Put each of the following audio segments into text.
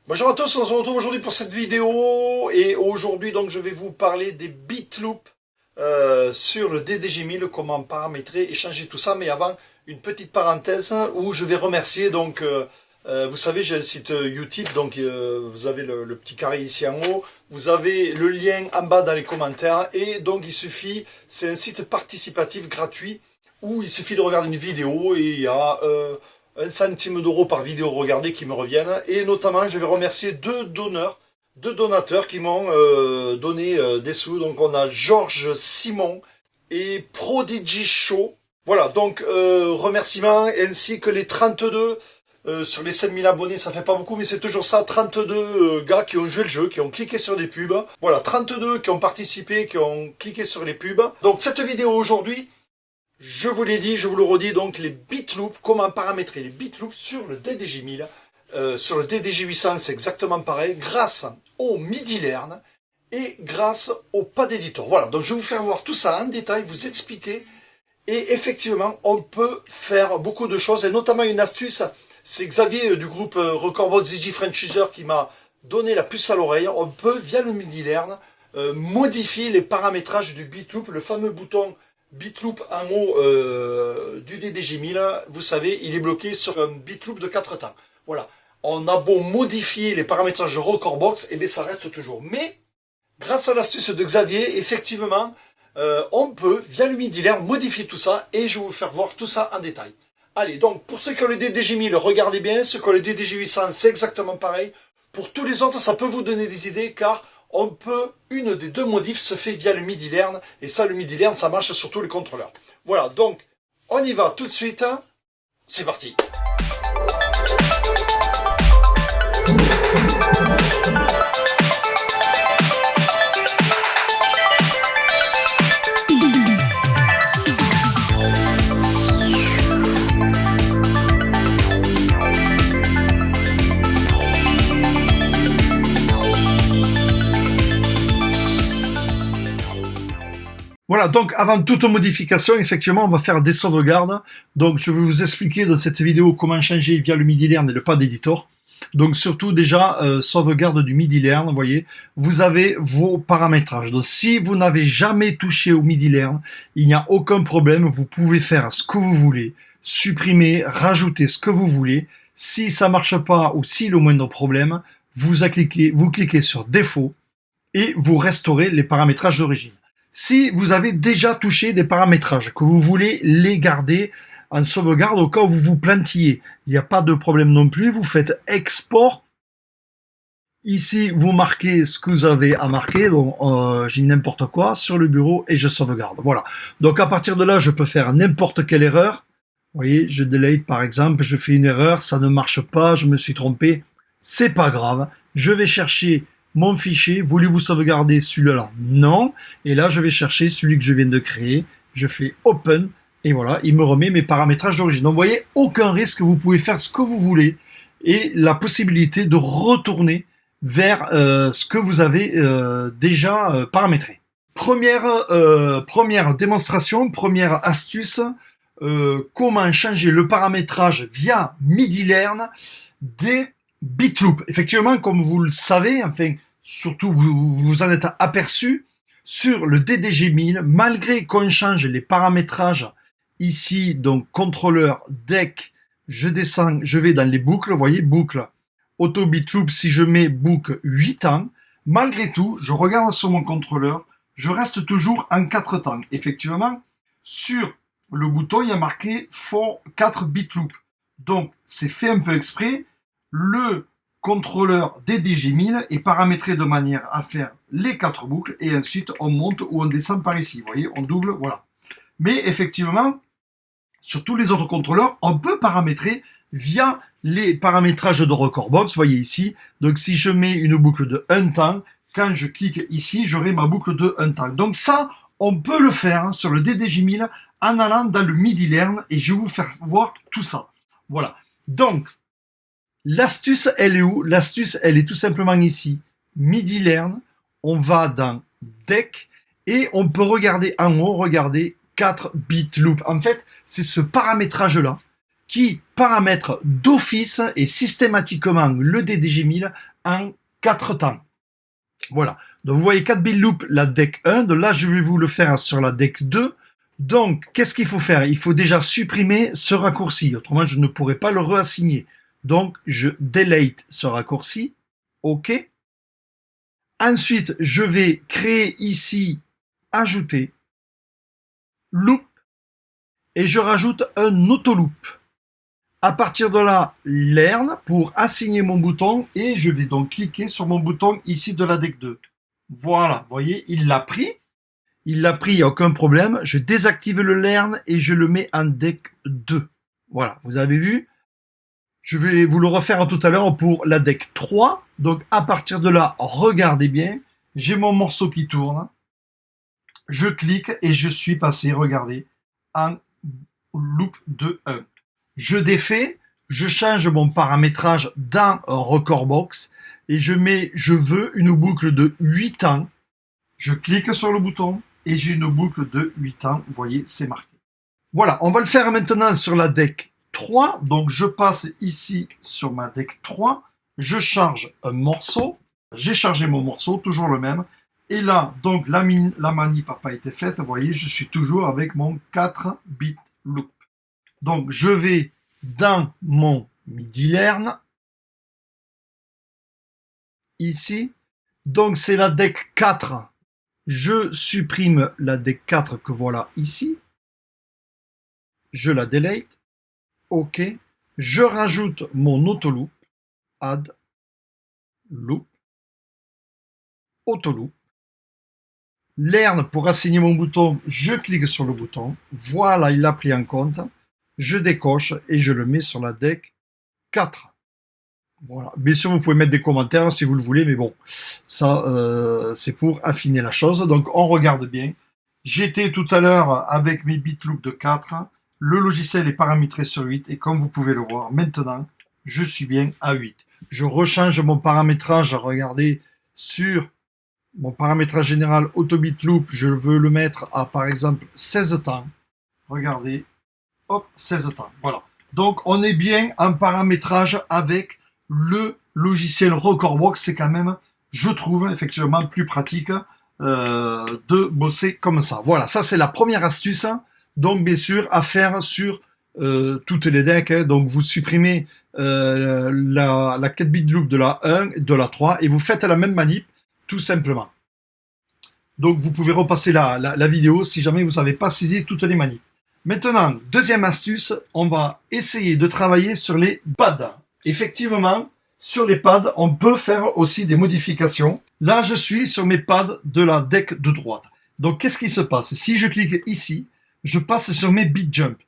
Bonjour à tous, on se retrouve aujourd'hui pour cette vidéo et aujourd'hui donc je vais vous parler des BitLoop sur le DDG1000, comment paramétrer et changer tout ça. Mais avant, une petite parenthèse où je vais remercier donc vous savez, j'ai un site Utip, donc vous avez le petit carré ici en haut, vous avez le lien en bas dans les commentaires et donc il suffit, c'est un site participatif gratuit où il suffit de regarder une vidéo et il y a 1 centime d'euro par vidéo regardée qui me reviennent. Et notamment, je vais remercier deux donateurs qui m'ont donné des sous. Donc on a Georges Simon et Prodigy Show. Voilà, donc remerciements ainsi que les 32 sur les 5000 abonnés, ça fait pas beaucoup, mais c'est toujours ça, 32 gars qui ont joué le jeu, qui ont cliqué sur des pubs. Voilà, 32 qui ont participé, qui ont cliqué sur les pubs. Donc cette vidéo aujourd'hui, je vous l'ai dit, je vous le redis, donc les BitLoop, comment paramétrer les BitLoop sur le DDG1000. Sur le DDG800, c'est exactement pareil, grâce au MIDI-Learn et grâce au pad editor. Voilà, donc je vais vous faire voir tout ça en détail, vous expliquer. Et effectivement, on peut faire beaucoup de choses, et notamment une astuce, c'est Xavier du groupe Recordbox ZJ French User qui m'a donné la puce à l'oreille. On peut, via le MIDI-Learn, modifier les paramétrages du BitLoop, le fameux bouton BitLoop en haut du DDG1000, vous savez, il est bloqué sur un BitLoop de 4 temps. Voilà, on a beau modifier les paramétrages de Recordbox, et bien ça reste toujours. Mais, grâce à l'astuce de Xavier, effectivement, on peut, via le MIDI-Learn, modifier tout ça, et je vais vous faire voir tout ça en détail. Allez, donc, pour ceux qui ont le DDG1000, regardez bien, ceux qui ont le DDG800, c'est exactement pareil. Pour tous les autres, ça peut vous donner des idées, car on peut, une des deux modifs se fait via le MIDI-Learn, et ça, le MIDI-Learn, ça marche sur tous les contrôleurs. Voilà, donc, on y va tout de suite, c'est parti. Voilà, donc avant toute modification, effectivement, on va faire des sauvegardes. Donc je vais vous expliquer dans cette vidéo comment changer via le MIDI-Learn et le pad editor. Donc surtout déjà, sauvegarde du MIDI-Learn, vous voyez, vous avez vos paramétrages. Donc si vous n'avez jamais touché au MIDI-Learn, il n'y a aucun problème, vous pouvez faire ce que vous voulez, supprimer, rajouter ce que vous voulez. Si ça marche pas ou s'il y a le moindre problème, vous cliquez sur défaut et vous restaurez les paramétrages d'origine. Si vous avez déjà touché des paramétrages, que vous voulez les garder en sauvegarde au cas où vous vous plantillez, il n'y a pas de problème non plus, vous faites export. Ici, vous marquez ce que vous avez à marquer, donc j'ai mis n'importe quoi sur le bureau et je sauvegarde. Voilà. Donc à partir de là, je peux faire n'importe quelle erreur. Vous voyez, je delete par exemple, je fais une erreur, ça ne marche pas, je me suis trompé. C'est pas grave. Je vais chercher mon fichier, voulez-vous sauvegarder celui-là? Non. Et là, je vais chercher celui que je viens de créer. Je fais Open. Et voilà, il me remet mes paramétrages d'origine. Donc, vous voyez, aucun risque. Vous pouvez faire ce que vous voulez. Et la possibilité de retourner vers ce que vous avez déjà paramétré. Première démonstration, première astuce. Comment changer le paramétrage via MIDI-Learn des BitLoop. Effectivement, comme vous le savez, enfin, surtout vous en êtes aperçu, sur le DDG1000, malgré qu'on change les paramétrages ici, donc contrôleur, deck, je descends, je vais dans les boucles, vous voyez, boucle, auto BitLoop, si je mets boucle 8 temps, malgré tout, je regarde sur mon contrôleur, je reste toujours en 4 temps. Effectivement, sur le bouton, il y a marqué for 4 BitLoop. Donc, c'est fait un peu exprès. Le contrôleur DDG1000 est paramétré de manière à faire les 4 boucles et ensuite on monte ou on descend par ici. Vous voyez, on double, voilà. Mais effectivement, sur tous les autres contrôleurs, on peut paramétrer via les paramétrages de Recordbox. Vous voyez ici, donc si je mets une boucle de 1 temps, quand je clique ici, j'aurai ma boucle de 1 temps. Donc ça, on peut le faire sur le DDG1000 en allant dans le MIDI-Learn et je vais vous faire voir tout ça. Voilà. Donc, l'astuce, elle est où? L'astuce, elle est tout simplement ici. MIDI-Learn, on va dans Deck et on peut regarder en haut, regardez 4 BitLoop. En fait, c'est ce paramétrage-là qui paramètre d'office et systématiquement le DDG 1000 en 4 temps. Voilà, donc vous voyez 4 bit loop la DEC 1, de là je vais vous le faire sur la DEC 2. Donc qu'est-ce qu'il faut faire? Il faut déjà supprimer ce raccourci, autrement je ne pourrai pas le réassigner. Donc je delete ce raccourci, OK. Ensuite je vais créer ici, ajouter, loop, et je rajoute un autoloop. À partir de là, learn pour assigner mon bouton et je vais donc cliquer sur mon bouton ici de la DEC 2. Voilà, vous voyez, il l'a pris. Il l'a pris, il n'y a aucun problème. Je désactive le learn et je le mets en DEC 2. Voilà, vous avez vu. Je vais vous le refaire tout à l'heure pour la DEC 3. Donc à partir de là, regardez bien. J'ai mon morceau qui tourne. Je clique et je suis passé, regardez, en loop de 1. Je défais, je change mon paramétrage dans un record box et je veux une boucle de 8 temps. Je clique sur le bouton et j'ai une boucle de 8 temps. Vous voyez, c'est marqué. Voilà, on va le faire maintenant sur la DEC 3. Donc, je passe ici sur ma DEC 3. Je charge un morceau. J'ai chargé mon morceau, toujours le même. Et là, donc, la manip n'a pas été faite. Vous voyez, je suis toujours avec mon 4 bit loop. Donc, je vais dans mon MIDI Learn, ici. Donc, c'est la DEC 4. Je supprime la DEC 4 que voilà ici. Je la delete. OK. Je rajoute mon autoloop. Add loop. Autoloop. Learn pour assigner mon bouton, je clique sur le bouton. Voilà, il l'a pris en compte. Je décoche et je le mets sur la DEC 4. Voilà. Bien sûr, vous pouvez mettre des commentaires si vous le voulez, mais bon, ça, c'est pour affiner la chose. Donc, on regarde bien. J'étais tout à l'heure avec mes bit loop de 4. Le logiciel est paramétré sur 8 et comme vous pouvez le voir, maintenant, je suis bien à 8. Je rechange mon paramétrage, regardez, sur mon paramétrage général Autobit Loop, je veux le mettre à, par exemple, 16 temps. Regardez, hop, 16 temps. Voilà. Donc, on est bien en paramétrage avec le logiciel Recordbox. C'est quand même, je trouve, effectivement, plus pratique de bosser comme ça. Voilà, ça, c'est la première astuce. Donc, bien sûr, à faire sur toutes les decks. Donc, vous supprimez la 4 bit loop de la 1 et de la 3 et vous faites la même manip, tout simplement. Donc, vous pouvez repasser la vidéo si jamais vous n'avez pas saisi toutes les manips. Maintenant, deuxième astuce, on va essayer de travailler sur les pads. Effectivement, sur les pads, on peut faire aussi des modifications. Là, je suis sur mes pads de la DEC de droite. Donc, qu'est-ce qui se passe? Si je clique ici, je passe sur mes beat jump.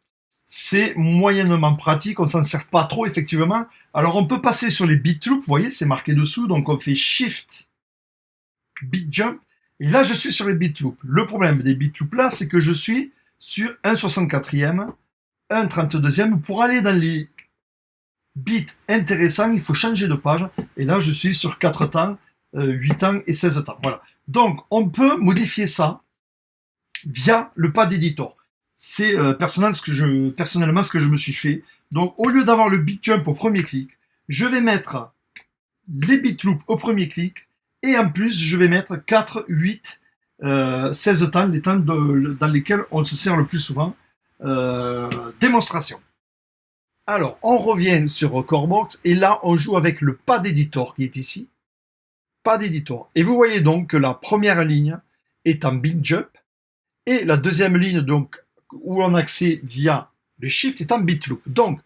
C'est moyennement pratique, on s'en sert pas trop, effectivement. Alors, on peut passer sur les beat loop, vous voyez, c'est marqué dessous. Donc, on fait Shift, beat jump. Et là, je suis sur les beat loop. Le problème des beat loop là, c'est que je suis sur un 64e, un 32e. Pour aller dans les bits intéressants, il faut changer de page. Et là, je suis sur 4 temps, 8 temps et 16 temps. Voilà. Donc, on peut modifier ça via le pad editor. C'est personnellement ce que je me suis fait. Donc, au lieu d'avoir le beat jump au premier clic, je vais mettre les beat loops au premier clic. Et en plus, je vais mettre 4, 8, 16 temps, les temps dans lesquels on se sert le plus souvent. Démonstration. Alors, on revient sur Recordbox et là, on joue avec le pad editor qui est ici. Pad editor. Et vous voyez donc que la première ligne est en beat jump et la deuxième ligne, donc, où on accède via le shift, est en beat loop. Donc,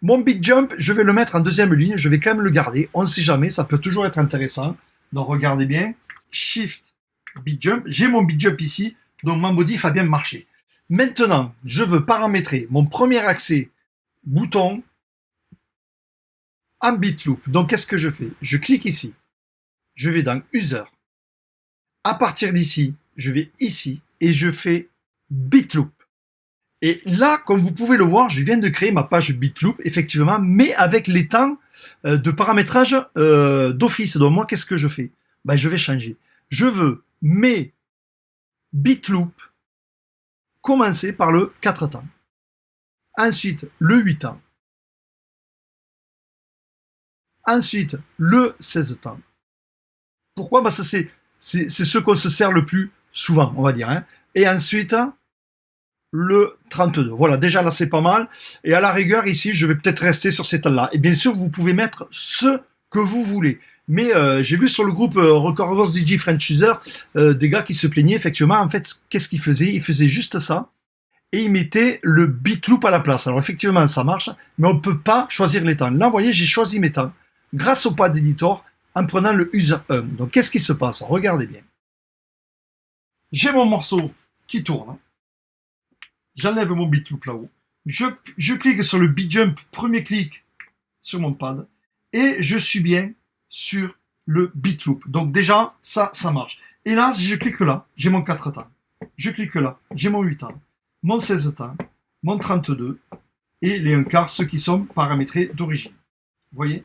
mon beat jump, je vais le mettre en deuxième ligne. Je vais quand même le garder. On ne sait jamais, ça peut toujours être intéressant. Donc, regardez bien. Shift, beat jump. J'ai mon beat jump ici. Donc, ma modif a bien marché. Maintenant, je veux paramétrer mon premier accès bouton en beat loop. Donc, qu'est-ce que je fais? Je clique ici. Je vais dans User. À partir d'ici, je vais ici et je fais beat loop. Et là, comme vous pouvez le voir, je viens de créer ma page beat loop, effectivement, mais avec les temps de paramétrage d'office. Donc, moi, qu'est-ce que je fais? Ben, je vais changer. Je veux mes beat loop commencer par le 4 temps. Ensuite, le 8 temps. Ensuite, le 16 temps. Pourquoi? Parce que c'est ce qu'on se sert le plus souvent, on va dire. Hein. Et ensuite, le 32. Voilà, déjà là, c'est pas mal. Et à la rigueur, ici, je vais peut-être rester sur ces temps-là. Et bien sûr, vous pouvez mettre ce que vous voulez. Mais j'ai vu sur le groupe Record DJ French User des gars qui se plaignaient. Effectivement, en fait, qu'est-ce qu'ils faisaient? Ils faisaient juste ça. Et ils mettaient le beat loop à la place. Alors effectivement, ça marche, mais on ne peut pas choisir les temps. Là, vous voyez, j'ai choisi mes temps grâce au pad editor en prenant le user 1. Donc, qu'est-ce qui se passe? Regardez bien. J'ai mon morceau qui tourne. J'enlève mon beat loop là-haut. Je clique sur le beat jump, premier clic sur mon pad, et je suis bien sur le beat loop. Donc déjà, ça marche. Et là, si je clique là, j'ai mon 4 temps. Je clique là, j'ai mon 8 temps, mon 16 temps, mon 32, et les 1/4, ceux qui sont paramétrés d'origine. Vous voyez?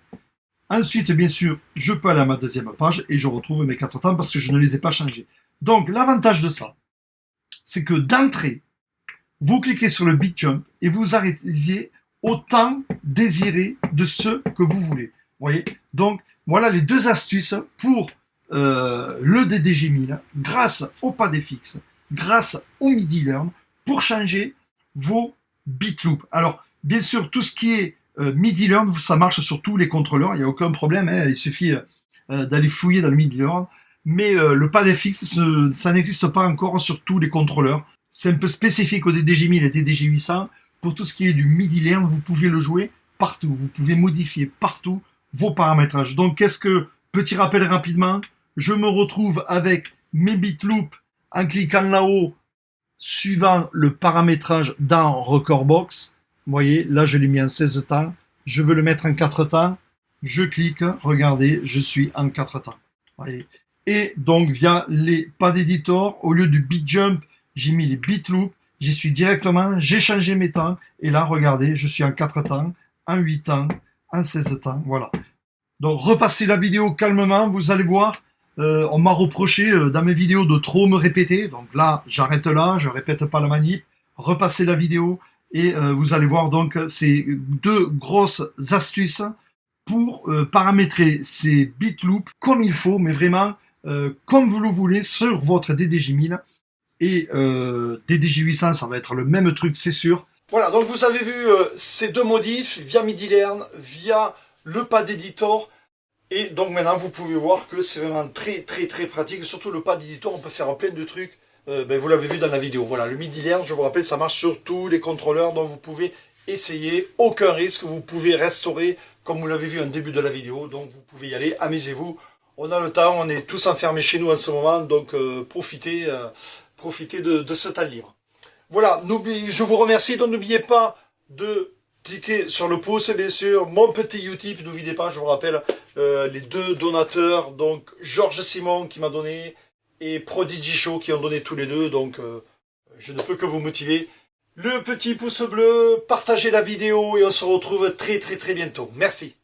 Ensuite, bien sûr, je peux aller à ma deuxième page et je retrouve mes 4 temps parce que je ne les ai pas changés. Donc, l'avantage de ça, c'est que d'entrée, vous cliquez sur le beat jump et vous arrivez au temps désiré de ce que vous voulez. Vous voyez? Donc, voilà les deux astuces pour le DDG 1000 grâce au PadFX, grâce au MIDI Learn pour changer vos beat loops. Alors, bien sûr, tout ce qui est MIDI Learn, ça marche sur tous les contrôleurs, il n'y a aucun problème, hein, il suffit d'aller fouiller dans le MIDI Learn. Mais le PadFX, ça n'existe pas encore sur tous les contrôleurs. C'est un peu spécifique au DDG 1000 et DDG 800. Pour tout ce qui est du MIDI Learn, vous pouvez le jouer partout. Vous pouvez modifier partout vos paramétrages. Donc, petit rappel rapidement, je me retrouve avec mes beat loops en cliquant là-haut, suivant le paramétrage dans Recordbox. Vous voyez, là, je l'ai mis en 16 temps. Je veux le mettre en 4 temps. Je clique, regardez, je suis en 4 temps. Vous voyez. Et donc, via les pad editor, au lieu du beat jump, j'ai mis les beat loops, j'y suis directement, j'ai changé mes temps, et là, regardez, je suis en 4 temps, en 8 temps, en 16 temps, voilà. Donc, repassez la vidéo calmement, vous allez voir, on m'a reproché dans mes vidéos de trop me répéter, donc là, j'arrête là, je répète pas la manip, repassez la vidéo, et vous allez voir donc ces deux grosses astuces pour paramétrer ces beat loops comme il faut, mais vraiment comme vous le voulez sur votre DDG 1000. Et DDG 800, ça va être le même truc, c'est sûr. Voilà, donc vous avez vu ces deux modifs via MIDI Learn, via le pad editor. Et donc maintenant, vous pouvez voir que c'est vraiment très pratique. Surtout le pad editor, on peut faire plein de trucs. Vous l'avez vu dans la vidéo. Voilà, le MIDI Learn, je vous rappelle, ça marche sur tous les contrôleurs. Donc vous pouvez essayer, aucun risque. Vous pouvez restaurer, comme vous l'avez vu en début de la vidéo. Donc vous pouvez y aller, amusez-vous. On a le temps, on est tous enfermés chez nous en ce moment. Donc profitez de ce temps libre. Voilà, je vous remercie. Donc n'oubliez pas de cliquer sur le pouce, bien sûr. Mon petit Utip, n'oubliez pas, je vous rappelle, les deux donateurs, donc Georges Simon qui m'a donné et Prodigy Show qui ont donné tous les deux. Donc je ne peux que vous motiver. Le petit pouce bleu, partagez la vidéo et on se retrouve très bientôt. Merci.